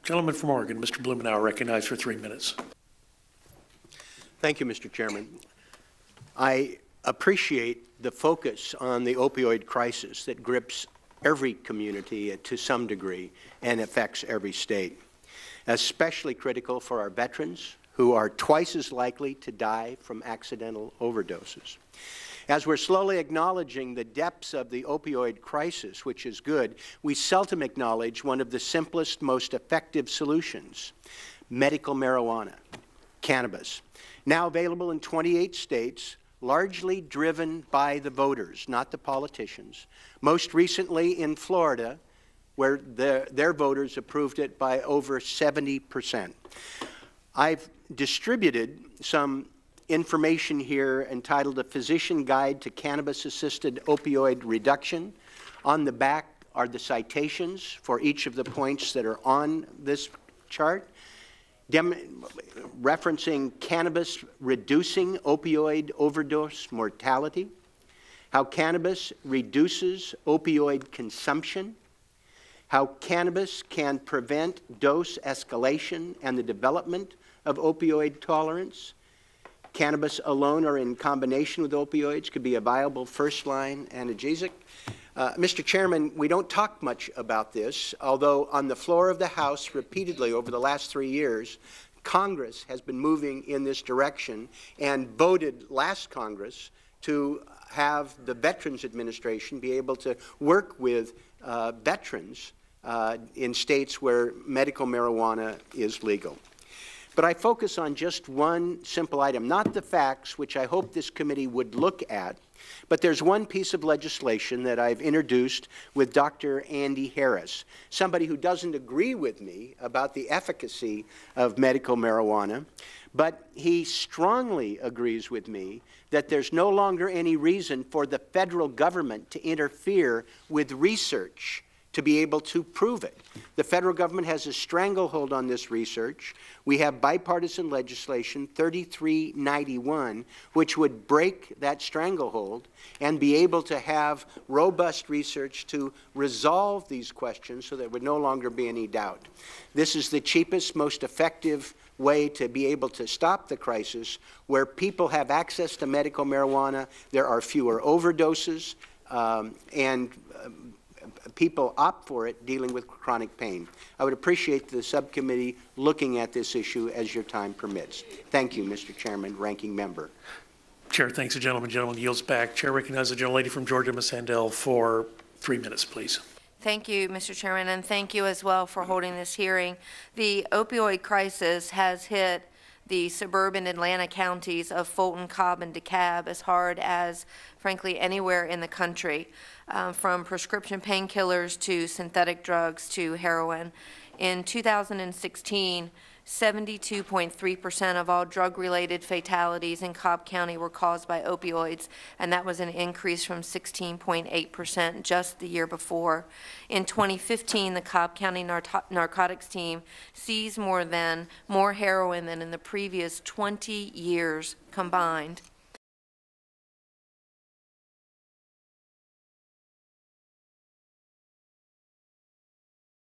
Gentleman from Oregon, Mr. Blumenauer, recognized for 3 minutes. Thank you, Mr. Chairman. I appreciate the focus on the opioid crisis that grips every community to some degree and affects every state. Especially critical for our veterans, who are twice as likely to die from accidental overdoses. As we're slowly acknowledging the depths of the opioid crisis, which is good, we seldom acknowledge one of the simplest, most effective solutions: medical marijuana, cannabis, now available in 28 states, largely driven by the voters, not the politicians. Most recently in Florida, where their voters approved it by over 70%. I've distributed some information here entitled A Physician Guide to Cannabis-Assisted Opioid Reduction. On the back are the citations for each of the points that are on this chart, referencing cannabis reducing opioid overdose mortality, how cannabis reduces opioid consumption, how cannabis can prevent dose escalation and the development of opioid tolerance. Cannabis alone or in combination with opioids could be a viable first-line analgesic. Mr. Chairman, we don't talk much about this, although on the floor of the House repeatedly over the last 3 years, Congress has been moving in this direction and voted last Congress to have the Veterans Administration be able to work with veterans in states where medical marijuana is legal. But I focus on just one simple item, not the facts, which I hope this committee would look at, but there's one piece of legislation that I've introduced with Dr. Andy Harris, somebody who doesn't agree with me about the efficacy of medical marijuana, but he strongly agrees with me that there's no longer any reason for the federal government to interfere with research to be able to prove it. The federal government has a stranglehold on this research. We have bipartisan legislation, 3391, which would break that stranglehold and be able to have robust research to resolve these questions so there would no longer be any doubt. This is the cheapest, most effective way to be able to stop the crisis. Where people have access to medical marijuana, there are fewer overdoses, and people opt for it dealing with chronic pain. I would appreciate the subcommittee looking at this issue as your time permits. Thank you, Mr. Chairman, Ranking Member. Chair thanks the gentleman. Gentleman yields back. Chair recognizes the gentlelady from Georgia, Ms. Handel, for 3 minutes, please. Thank you, Mr. Chairman, and thank you as well for holding this hearing. The opioid crisis has hit the suburban Atlanta counties of Fulton, Cobb, and DeKalb as hard as, frankly, anywhere in the country, from prescription painkillers to synthetic drugs to heroin. In 2016, 72.3% of all drug-related fatalities in Cobb County were caused by opioids, and that was an increase from 16.8% just the year before. In 2015, the Cobb County narcotics team seized more heroin than in the previous 20 years combined.